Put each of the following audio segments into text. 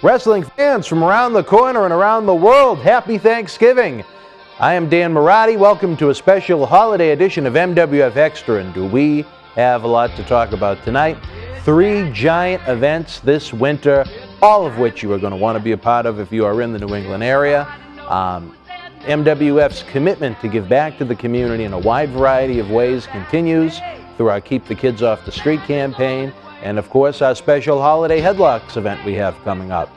Wrestling fans from around the corner and around the world, happy Thanksgiving. I am Dan Marotti. Welcome to a special holiday edition of MWF Xtra, and do we have a lot to talk about tonight. 3 giant events this winter, all of which you are going to want to be a part of if you are in the New England area. MWF's commitment to give back to the community in a wide variety of ways continues through our Keep the Kids Off the Street campaign, and of course our special holiday headlocks event we have coming up.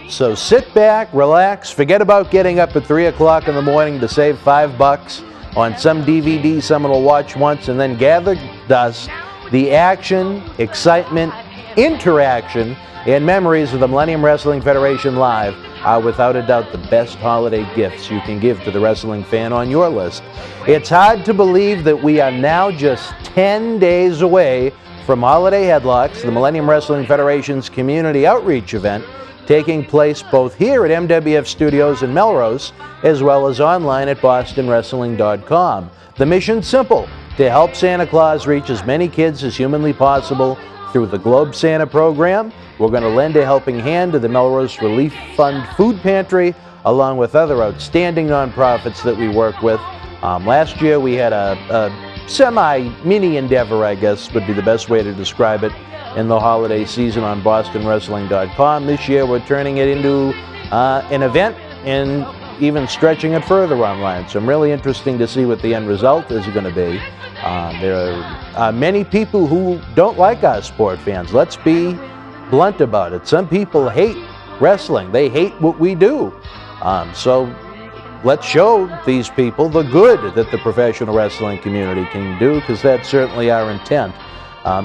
So sit back, relax, forget about getting up at 3 o'clock in the morning to save $5 on some DVD someone will watch once, and then gather dust. The action, excitement, interaction, and memories of the Millennium Wrestling Federation Live are without a doubt the best holiday gifts you can give to the wrestling fan on your list. It's hard to believe that we are now just 10 days away from Holiday Headlocks, the Millennium Wrestling Federation's community outreach event, taking place both here at MWF Studios in Melrose, as well as online at bostonwrestling.com. The mission's simple: to help Santa Claus reach as many kids as humanly possible through the Globe Santa program. We're going to lend a helping hand to the Melrose Relief Fund Food Pantry, along with other outstanding nonprofits that we work with. Last year we had a semi-mini endeavor, I guess would be the best way to describe it, in the holiday season on bostonwrestling.com. This year we're turning it into an event and even stretching it further online. So I'm really interested to see what the end result is going to be. There are many people who don't like our sport fans. Let's be blunt about it. Some people hate wrestling. They hate what we do. So let's show these people the good that the professional wrestling community can do, because that's certainly our intent.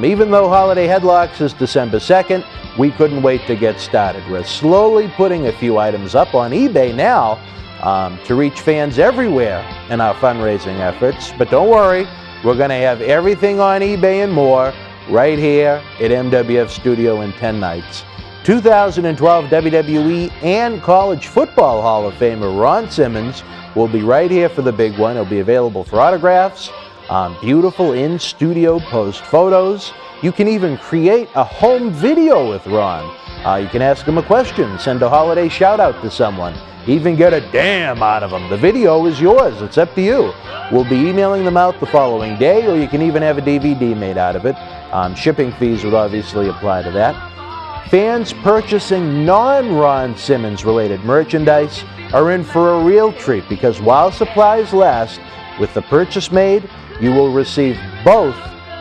Even though Holiday Headlocks is December 2nd, we couldn't wait to get started. We're slowly putting a few items up on eBay now to reach fans everywhere in our fundraising efforts. But don't worry, we're going to have everything on eBay and more right here at MWF Studio in 10 nights. 2012 WWE and College Football Hall of Famer Ron Simmons will be right here for the big one. He'll be available for autographs, beautiful in-studio post photos. You can even create a home video with Ron. You can ask him a question, send a holiday shout-out to someone, even get a damn out of them. The video is yours. It's up to you. We'll be emailing them out the following day, or you can even have a DVD made out of it. Shipping fees would obviously apply to that. Fans purchasing non-Ron Simmons related merchandise are in for a real treat, because while supplies last, with the purchase made, you will receive both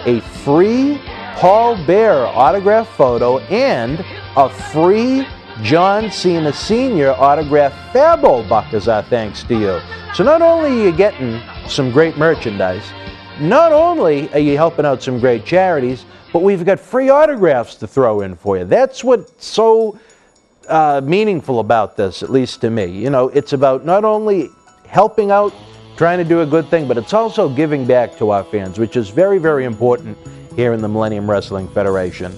a free Paul Bearer autograph photo and a free John Cena Sr. autograph Fabo buck as our thanks to you. So not only are you getting some great merchandise, not only are you helping out some great charities, but we've got free autographs to throw in for you. That's what's so meaningful about this, at least to me. You know, it's about not only helping out, trying to do a good thing, but it's also giving back to our fans, which is very, very important here in the Millennium Wrestling Federation.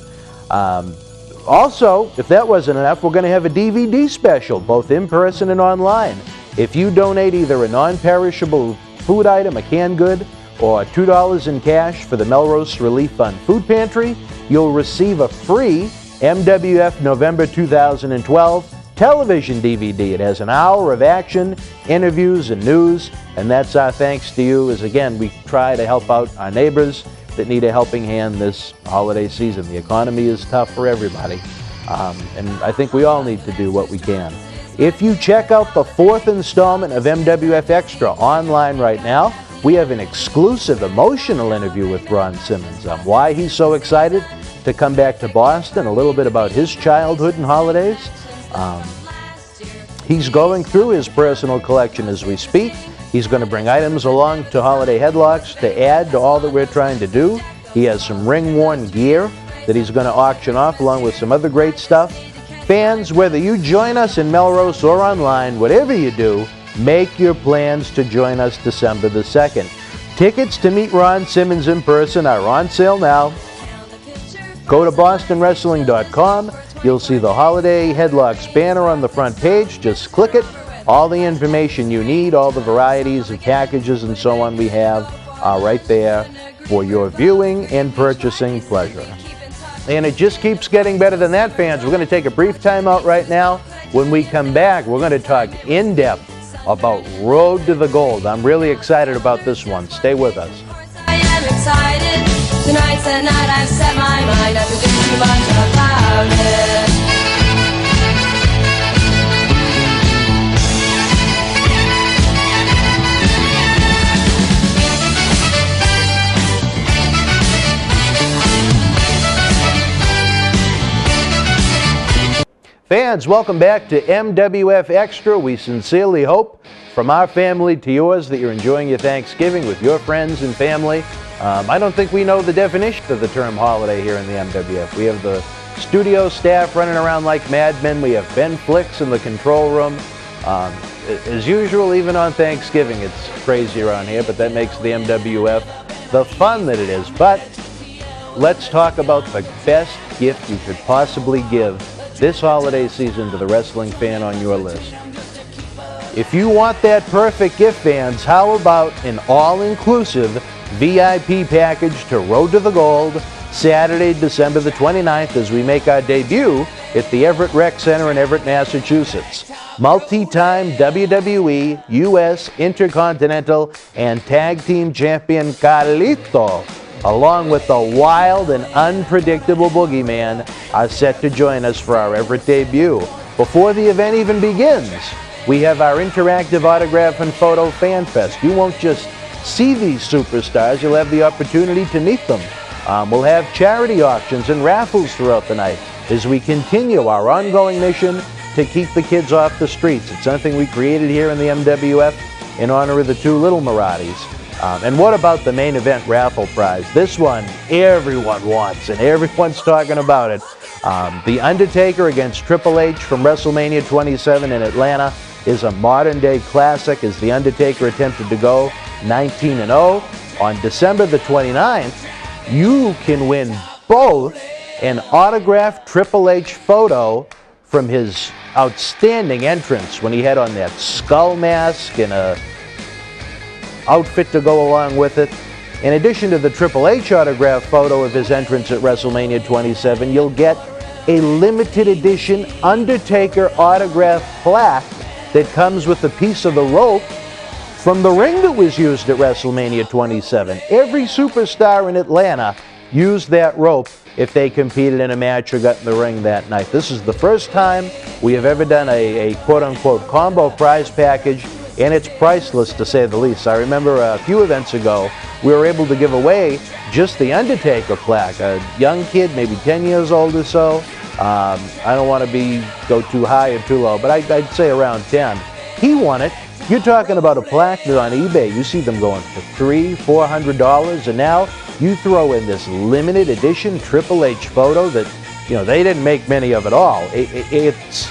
Also, if that wasn't enough, we're going to have a DVD special, both in person and online. If you donate either a non-perishable food item, a canned good, or $2 in cash for the Melrose Relief Fund Food Pantry, you'll receive a free MWF November 2012 television DVD. It has an hour of action, interviews, and news, and that's our thanks to you, as again, we try to help out our neighbors that need a helping hand this holiday season. The economy is tough for everybody, and I think we all need to do what we can. If you check out the 4th installment of MWF Xtra online right now, we have an exclusive emotional interview with Ron Simmons on why he's so excited to come back to Boston, a little bit about his childhood and holidays. He's going through his personal collection as we speak. He's going to bring items along to Holiday Headlocks to add to all that we're trying to do. He has some ring-worn gear that he's going to auction off, along with some other great stuff. Fans, whether you join us in Melrose or online, whatever you do, make your plans to join us December the 2nd. Tickets to meet Ron Simmons in person are on sale now. Go to bostonwrestling.com. You'll see the Holiday Headlocks banner on the front page. Just click it. All the information you need, all the varieties of packages and so on we have are right there for your viewing and purchasing pleasure. And it just keeps getting better than that, fans. We're going to take a brief time out right now. When we come back, we're going to talk in depth about Road to the Gold. I'm really excited about this one. Stay with us. I am excited. Tonight's the night I've set my mind not to do too much about it. Fans, welcome back to MWF Extra. We sincerely hope, from our family to yours, that you're enjoying your Thanksgiving with your friends and family. I don't think we know the definition of the term holiday here in the MWF. We have the studio staff running around like madmen. We have Ben Flicks in the control room. As usual, even on Thanksgiving, it's crazy around here, but that makes the MWF the fun that it is. But let's talk about the best gift you could possibly give this holiday season to the wrestling fan on your list. If you want that perfect gift, fans, how about an all-inclusive VIP package to Road to the Gold Saturday, December the 29th, as we make our debut at the Everett Rec Center in Everett, Massachusetts. Multi-time WWE, U.S. Intercontinental, and Tag Team Champion Carlito, along with the wild and unpredictable Boogeyman, are set to join us for our Everett debut. Before the event even begins, we have our interactive autograph and photo fan fest. You won't just see these superstars, you'll have the opportunity to meet them. We'll have charity auctions and raffles throughout the night as we continue our ongoing mission to keep the kids off the streets. It's something we created here in the MWF in honor of the two little Maraudis. And what about the main event raffle prize? This one everyone wants, and everyone's talking about it. The Undertaker against Triple H from WrestleMania 27 in Atlanta is a modern-day classic as The Undertaker attempted to go 19-0. On December the 29th, you can win both an autographed Triple H photo from his outstanding entrance when he had on that skull mask and a outfit to go along with it. In addition to the Triple H autograph photo of his entrance at WrestleMania 27, you'll get a limited edition Undertaker autograph plaque that comes with a piece of the rope from the ring that was used at WrestleMania 27. Every superstar in Atlanta used that rope if they competed in a match or got in the ring that night. This is the first time we have ever done a quote-unquote combo prize package, and it's priceless to say the least. I remember a few events ago, we were able to give away just the Undertaker plaque. A young kid, maybe 10 years old or so. I don't want to go too high or too low, but I'd say around 10. He won it. You're talking about a plaque that on eBay, you see them going for $300, $400, and now you throw in this limited edition Triple H photo that, they didn't make many of at all. It's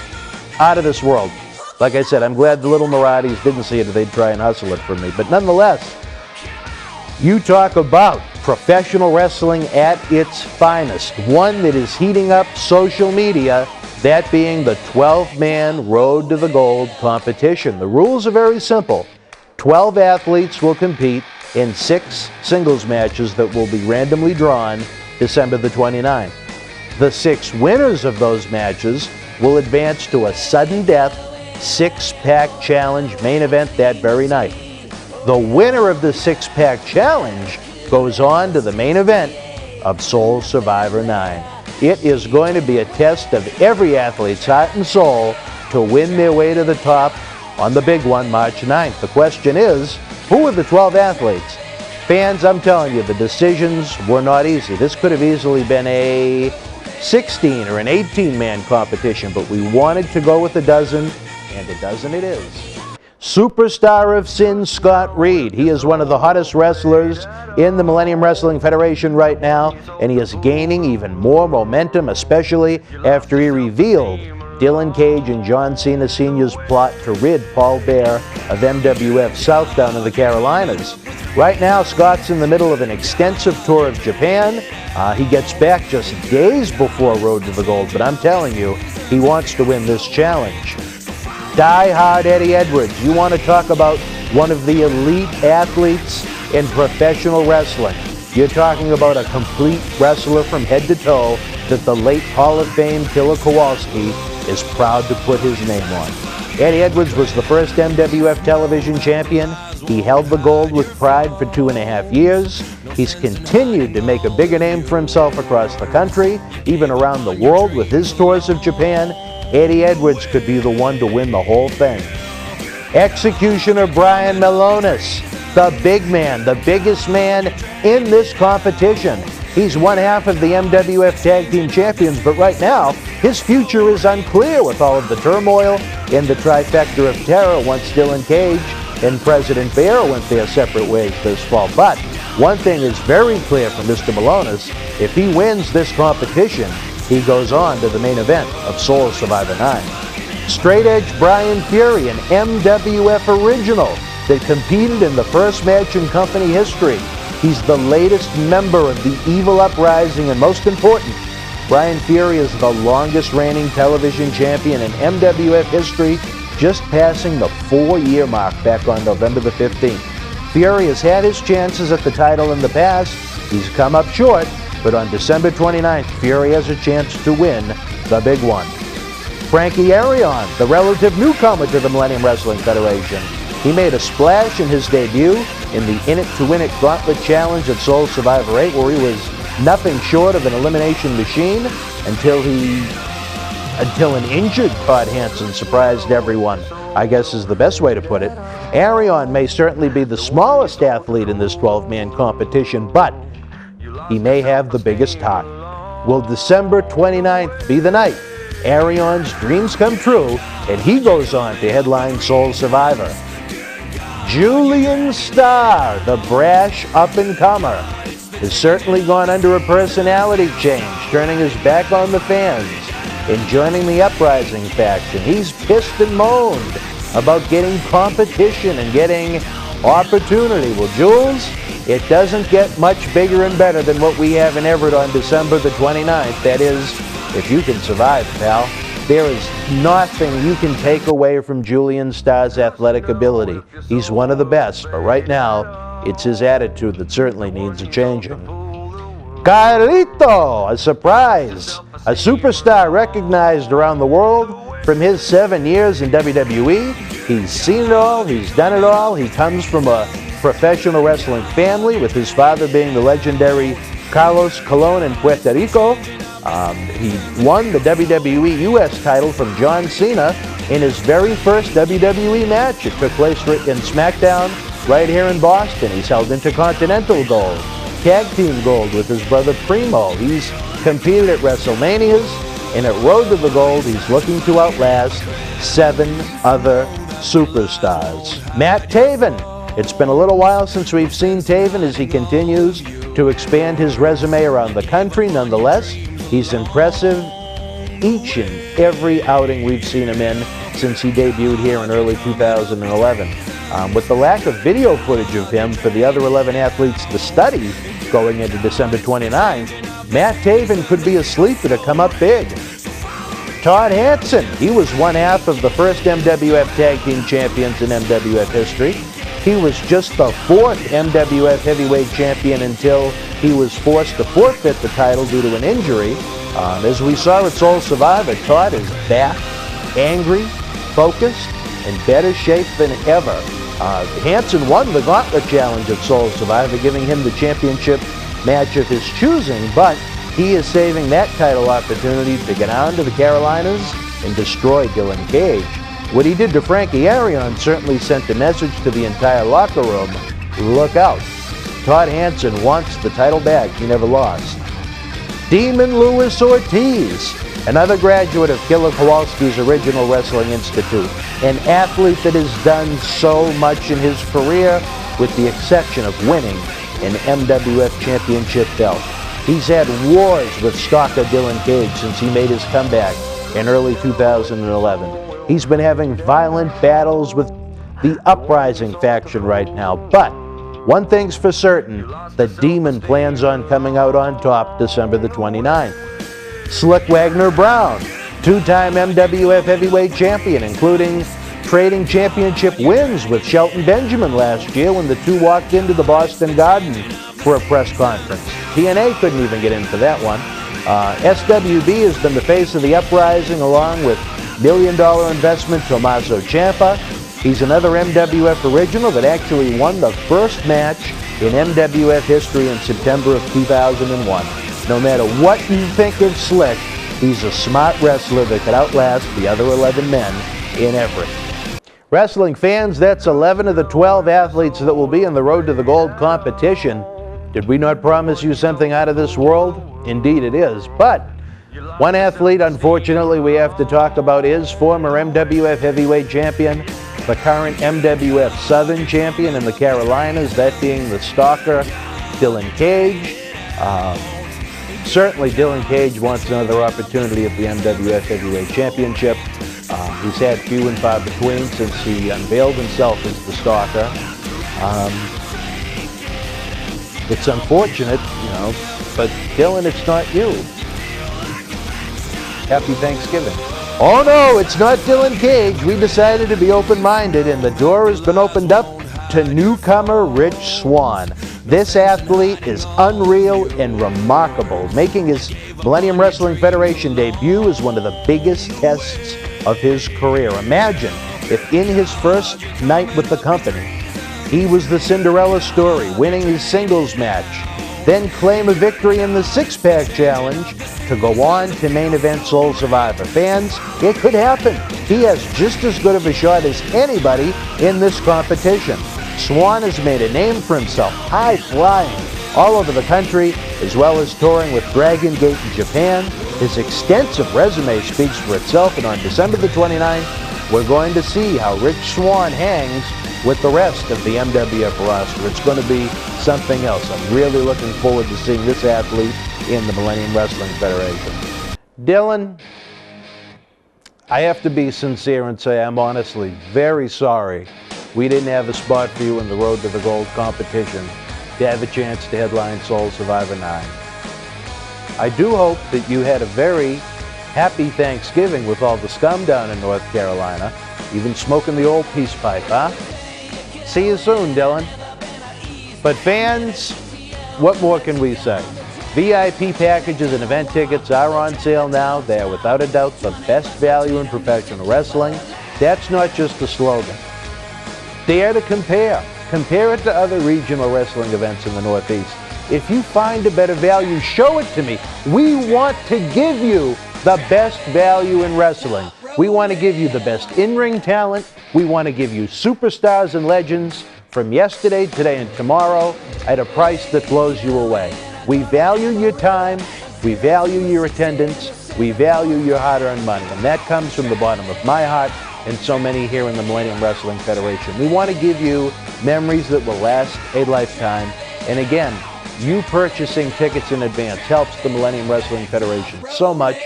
out of this world. Like I said, I'm glad the little Maraudis didn't see it, or they'd try and hustle it from me. But nonetheless, you talk about professional wrestling at its finest, one that is heating up social media, that being the 12-man Road to the Gold competition. The rules are very simple. 12 athletes will compete in 6 singles matches that will be randomly drawn December the 29th. The 6 winners of those matches will advance to a sudden death 6-pack challenge main event that very night. The winner of the 6-pack challenge goes on to the main event of Soul Survivor 9. It is going to be a test of every athlete's heart and soul to win their way to the top on the big one, March 9th. The question is, who are the 12 athletes? Fans, I'm telling you, the decisions were not easy. This could have easily been a 16 or an 18-man competition, but we wanted to go with a dozen, and a dozen it is. Superstar of Sin, Scott Reed. He is one of the hottest wrestlers in the Millennium Wrestling Federation right now, and he is gaining even more momentum, especially after he revealed Dylan Cage and John Cena Sr.'s plot to rid Paul Bear of MWF South down in the Carolinas. Right now, Scott's in the middle of an extensive tour of Japan. He gets back just days before Road to the Gold, but I'm telling you, he wants to win this challenge. Die-hard Eddie Edwards. You want to talk about one of the elite athletes in professional wrestling. You're talking about a complete wrestler from head to toe. that the late Hall of Fame Killer Kowalski is proud to put his name on. Eddie Edwards was the first MWF television champion. He held the gold with pride for 2.5 years. He's continued to make a bigger name for himself across the country, even around the world with his tours of Japan. Eddie Edwards could be the one to win the whole thing. Executioner Brian Milonas, the big man, the biggest man in this competition. He's one half of the MWF Tag Team Champions, but right now, his future is unclear with all of the turmoil in the trifecta of terror once Dylan Cage and President Bear went their separate ways this fall. But one thing is very clear from Mr. Milonas: if he wins this competition, he goes on to the main event of Soul Survivor 9. Straight Edge Brian Fury, an MWF original that competed in the first match in company history. He's the latest member of the Evil Uprising, and most important, Brian Fury is the longest reigning television champion in MWF history, just passing the 4-year mark back on November the 15th. Fury has had his chances at the title in the past. He's come up short, but on December 29th, Fury has a chance to win the big one. Frankie Arion, the relative newcomer to the Millennium Wrestling Federation. He made a splash in his debut in the In It to Win It Gauntlet Challenge at Soul Survivor 8, where he was nothing short of an elimination machine until an injured Todd Hansen surprised everyone, I guess is the best way to put it. Arion may certainly be the smallest athlete in this 12-man competition, but he may have the biggest heart. Will December 29th be the night Arion's dreams come true and he goes on to headline Soul Survivor? Julian Starr, the brash up-and-comer, has certainly gone under a personality change, turning his back on the fans and joining the Uprising faction. He's pissed and moaned about getting competition and getting opportunity. Well, Jules, it doesn't get much bigger and better than what we have in Everett on December the 29th. That is, if you can survive, pal. There is nothing you can take away from Julian Starr's athletic ability. He's one of the best, but right now, it's his attitude that certainly needs a changing. Carlito, a surprise. A superstar recognized around the world from his 7 years in WWE. He's seen it all, he's done it all. He comes from a professional wrestling family, with his father being the legendary Carlos Colon in Puerto Rico. He won the WWE US title from John Cena in his very first WWE match. It took place in SmackDown right here in Boston. He's held Intercontinental Gold, Tag Team Gold with his brother Primo. He's competed at WrestleManias, and at Road to the Gold, he's looking to outlast 7 other superstars. Matt Taven. It's been a little while since we've seen Taven as he continues to expand his resume around the country. Nonetheless, he's impressive each and every outing we've seen him in since he debuted here in early 2011. With the lack of video footage of him for the other 11 athletes to study going into December 29th, Matt Taven could be a sleeper to come up big. Todd Hansen, he was one half of the first MWF Tag Team Champions in MWF history. He was just the 4th MWF Heavyweight Champion until he was forced to forfeit the title due to an injury. As we saw at Soul Survivor, Todd is back, angry, focused, in better shape than ever. Hansen won the Gauntlet Challenge at Soul Survivor, giving him the championship match of his choosing, but he is saving that title opportunity to get down to the Carolinas and destroy Dylan Cage. What he did to Frankie Arion certainly sent a message to the entire locker room: look out. Todd Hansen wants the title back he never lost. Demon Lewis Ortiz, another graduate of Killer Kowalski's original Wrestling Institute, an athlete that has done so much in his career, with the exception of winning an MWF Championship belt. He's had wars with stalker Dylan Cage since he made his comeback in early 2011. He's been having violent battles with the Uprising faction right now, but one thing's for certain, the Demon plans on coming out on top December the 29th. Slick Wagner Brown, 2-time MWF Heavyweight Champion, including trading championship wins with Shelton Benjamin last year when the two walked into the Boston Garden for a press conference. TNA couldn't even get in for that one. SWB has been the face of the uprising along with $1 million investment Tommaso Ciampa. He's another MWF original that actually won the first match in MWF history in September of 2001. No matter what you think of Slick, he's a smart wrestler that could outlast the other 11 men in Everett. Wrestling fans, that's 11 of the 12 athletes that will be in the Road to the Gold competition. Did we not promise you something out of this world? Indeed it is. But one athlete, unfortunately, we have to talk about is former MWF heavyweight champion, the current MWF Southern champion in the Carolinas, that being the stalker, Dylan Cage. Certainly Dylan Cage wants another opportunity at the MWF Heavyweight Championship. He's had few and far between since he unveiled himself as the stalker. It's unfortunate, you know, but Dylan, it's not you. Happy Thanksgiving. Oh no, it's not Dylan Cage. We decided to be open-minded, and the door has been opened up to newcomer Rich Swann. This athlete is unreal and remarkable, making his Millennium Wrestling Federation debut as one of the biggest tests of his career. Imagine if in his first night with the company, he was the Cinderella story, winning his singles match, then claim a victory in the six-pack challenge to go on to main event Soul Survivor. Fans, it could happen. He has just as good of a shot as anybody in this competition. Swann has made a name for himself, high-flying all over the country, as well as touring with Dragon Gate in Japan. His extensive resume speaks for itself, and on December the 29th, we're going to see how Rich Swann hangs with the rest of the MWF roster. It's going to be something else. I'm really looking forward to seeing this athlete in the Millennium Wrestling Federation. Dylan, I have to be sincere and say I'm honestly very sorry we didn't have a spot for you in the Road to the Gold competition to have a chance to headline Soul Survivor 9. I do hope that you had a very happy Thanksgiving with all the scum down in North Carolina, even smoking the old peace pipe, huh? See you soon, Dylan. But fans, what more can we say? VIP packages and event tickets are on sale now. They are without a doubt the best value in professional wrestling. That's not just a slogan. Dare to compare. Compare it to other regional wrestling events in the Northeast. If you find a better value, show it to me. We want to give you the best value in wrestling. We want to give you the best in-ring talent. We want to give you superstars and legends from yesterday, today, and tomorrow at a price that blows you away. We value your time. We value your attendance. We value your hard-earned money. And that comes from the bottom of my heart and so many here in the Millennium Wrestling Federation. We want to give you memories that will last a lifetime. And again, you purchasing tickets in advance helps the Millennium Wrestling Federation so much.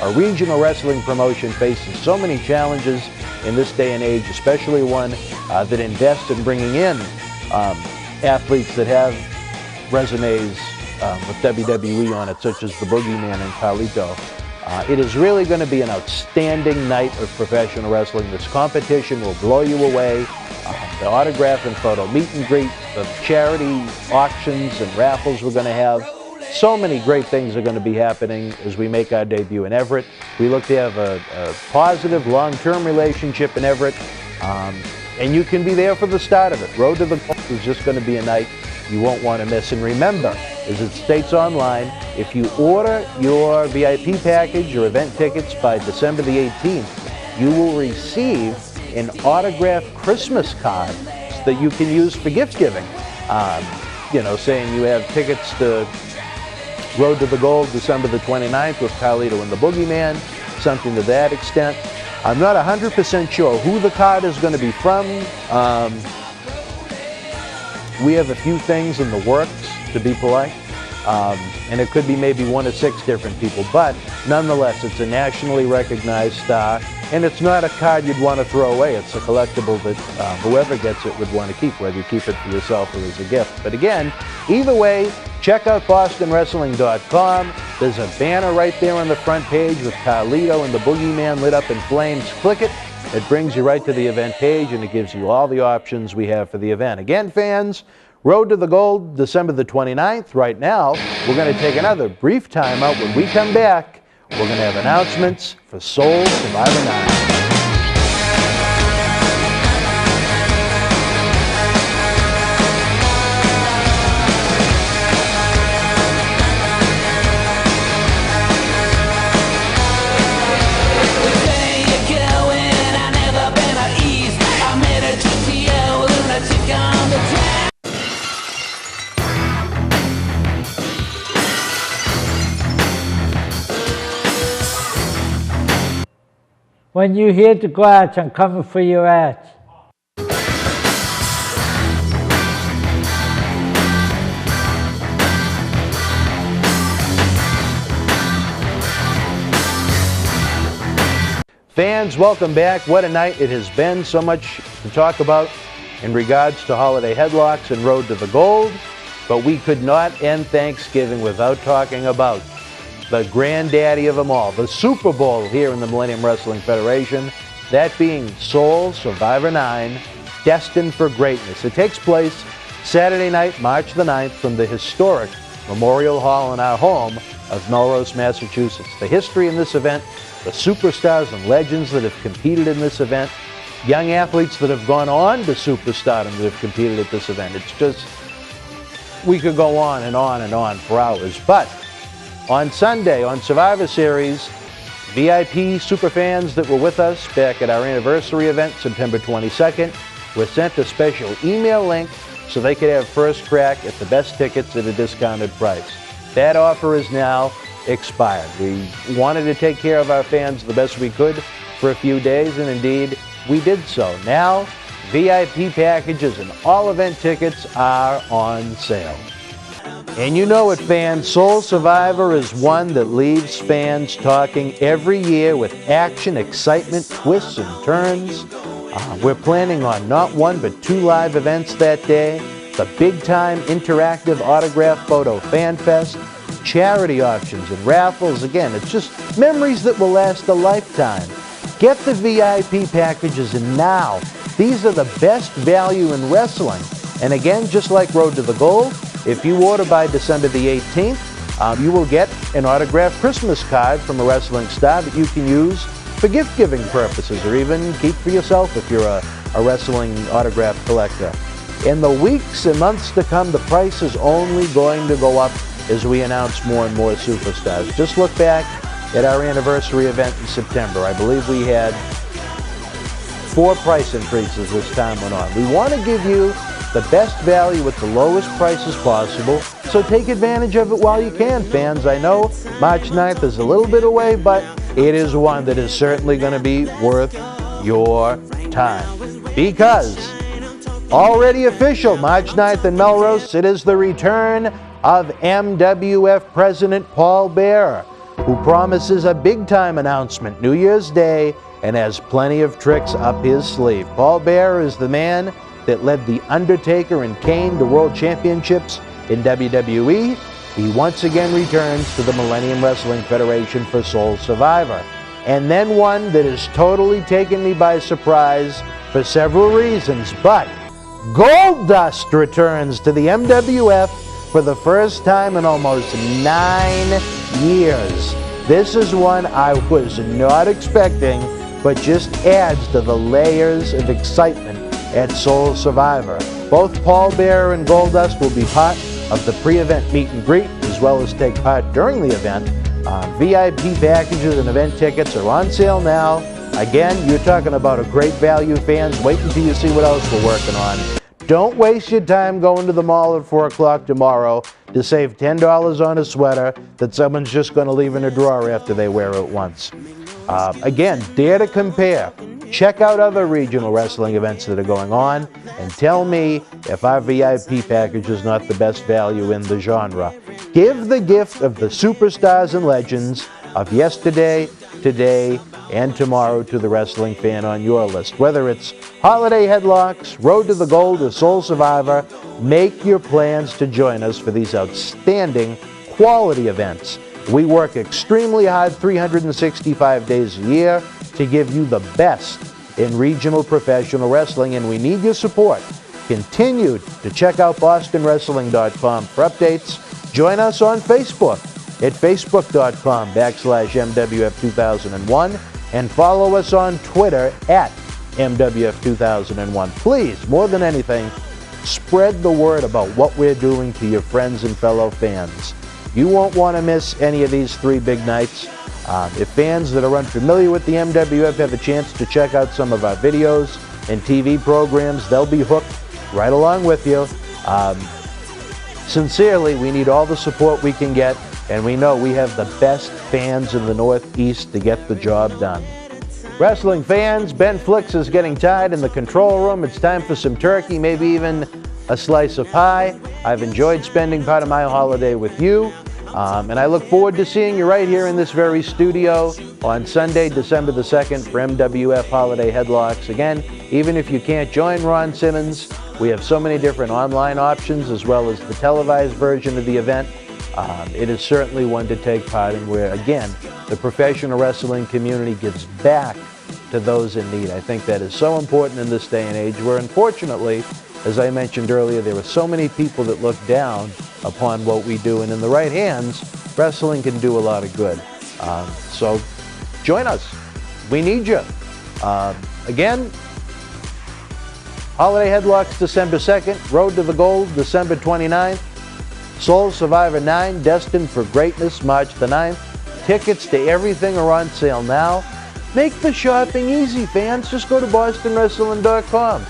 Our regional wrestling promotion faces so many challenges in this day and age, especially one that invests in bringing in athletes that have resumes with WWE on it, such as the Boogeyman and Carlito. It is really going to be an outstanding night of professional wrestling. This competition will blow you away. The autograph and photo meet and greet, the charity auctions and raffles we're going to have. So many great things are going to be happening as we make our debut in Everett. We look to have a positive, long-term relationship in Everett. And you can be there for the start of it. Road to the Gold is just going to be a night you won't want to miss. And remember, as it states online, if you order your VIP package or event tickets by December the 18th, you will receive an autographed Christmas card that you can use for gift giving. You know, saying you have tickets to Road to the Gold December the 29th with Carlito and the Boogeyman, something to that extent. I'm not 100% sure who the card is going to be from. We have a few things in the works, to be polite, and it could be maybe 1 or 6 different people, but nonetheless, it's a nationally recognized star, and it's not a card you'd want to throw away. It's a collectible that whoever gets it would want to keep, whether you keep it for yourself or as a gift. But again, either way, check out BostonWrestling.com. There's a banner right there on the front page with Carlito and the Boogeyman lit up in flames. Click it. It brings you right to the event page, and it gives you all the options we have for the event. Again, fans, Road to the Gold, December the 29th. Right now, we're going to take another brief time out. When we come back, we're going to have announcements for Soul Survivor 9. When you hear to go out, I'm coming for your ass. Fans, welcome back. What a night it has been. So much to talk about in regards to holiday headlocks and Road to the Gold. But we could not end Thanksgiving without talking about the granddaddy of them all, the Super Bowl here in the Millennium Wrestling Federation, that being Soul Survivor 9, Destined for Greatness. It takes place Saturday night, March the 9th, from the historic Memorial Hall in our home of Melrose, Massachusetts. The history in this event, the superstars and legends that have competed in this event, young athletes that have gone on to superstardom that have competed at this event. It's just, we could go on and on and on for hours. But on Sunday, on Survivor Series, VIP superfans that were with us back at our anniversary event, September 22nd, were sent a special email link so they could have first crack at the best tickets at a discounted price. That offer is now expired. We wanted to take care of our fans the best we could for a few days, and indeed, we did so. Now, VIP packages and all event tickets are on sale. And you know it, fans, Soul Survivor is one that leaves fans talking every year with action, excitement, twists, and turns. We're planning on not one but 2 live events that day, the big-time interactive autograph photo fan fest, charity auctions and raffles. Again, it's just memories that will last a lifetime. Get the VIP packages now. These are the best value in wrestling. And again, just like Road to the Gold, if you order by December the 18th, you will get an autographed Christmas card from a wrestling star that you can use for gift-giving purposes, or even keep for yourself if you're a wrestling autograph collector. In the weeks and months to come, the price is only going to go up as we announce more and more superstars. Just look back at our anniversary event in September. I believe we had 4 price increases as time went on. We want to give you the best value at the lowest prices possible, so take advantage of it while you can, fans. I know March 9th is a little bit away, but it is one that is certainly going to be worth your time. Because already official, March 9th in Melrose, it is the return of MWF President Paul Bearer, who promises a big-time announcement New Year's Day and has plenty of tricks up his sleeve. Paul Bearer is the man that led The Undertaker and Kane to world championships in WWE. He once again returns to the Millennium Wrestling Federation for Soul Survivor. And then one that has totally taken me by surprise for several reasons, but Goldust returns to the MWF for the first time in almost 9 years. This is one I was not expecting, but just adds to the layers of excitement at Soul Survivor. Both Paul Bearer and Goldust will be part of the pre-event meet and greet, as well as take part during the event. VIP packages and event tickets are on sale now. Again, you're talking about a great value, fans. Wait until you see what else we're working on. Don't waste your time going to the mall at 4 o'clock tomorrow to save $10 on a sweater that someone's just going to leave in a drawer after they wear it once. Again, dare to compare. Check out other regional wrestling events that are going on and tell me if our VIP package is not the best value in the genre. Give the gift of the superstars and legends of yesterday, today, and tomorrow to the wrestling fan on your list. Whether it's holiday headlocks, Road to the Gold, or Soul Survivor, make your plans to join us for these outstanding quality events. We work extremely hard 365 days a year to give you the best in regional professional wrestling, and we need your support. Continue to check out bostonwrestling.com for updates. Join us on Facebook at facebook.com/MWF2001 and follow us on Twitter at MWF2001. Please, more than anything, spread the word about what we're doing to your friends and fellow fans. You won't want to miss any of these 3 big nights. If fans that are unfamiliar with the MWF have a chance to check out some of our videos and TV programs, they'll be hooked right along with you. Sincerely, we need all the support we can get, and we know we have the best fans in the Northeast to get the job done. Wrestling fans, Ben Flicks is getting tired in the control room. It's time for some turkey, maybe even a slice of pie. I've enjoyed spending part of my holiday with you, and I look forward to seeing you right here in this very studio on Sunday, December the 2nd for MWF Holiday Headlocks. Again, even if you can't join Ron Simmons, we have so many different online options as well as the televised version of the event. It is certainly one to take part in where, again, the professional wrestling community gives back to those in need. I think that is so important in this day and age where, unfortunately, as I mentioned earlier, there are so many people that look down upon what we do, and in the right hands, wrestling can do a lot of good. So join us. We need you. Again, Holiday Headlocks December 2nd, Road to the Gold December 29th, Soul Survivor 9, Destined for Greatness March the 9th. Tickets to everything are on sale now. Make the shopping easy, fans. Just go to bostonwrestling.com.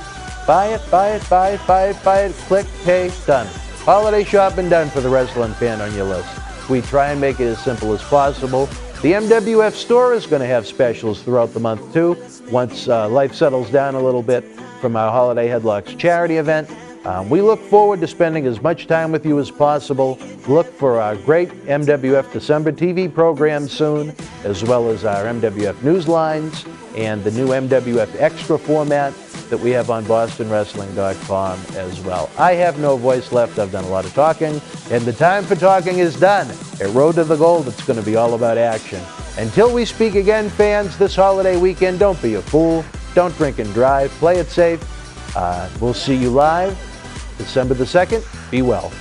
Buy it, buy it, buy it, buy it, buy it, click, pay, done. Holiday shopping done for the wrestling fan on your list. We try and make it as simple as possible. The MWF store is going to have specials throughout the month too, once life settles down a little bit from our Holiday Headlocks charity event. We look forward to spending as much time with you as possible. Look for our great MWF December TV program soon, as well as our MWF news lines and the new MWF Xtra format that we have on bostonwrestling.com as well. I have no voice left. I've done a lot of talking, and the time for talking is done. At Road to the Gold, it's going to be all about action. Until we speak again, fans, this holiday weekend, don't be a fool. Don't drink and drive. Play it safe. We'll see you live December the 2nd. Be well.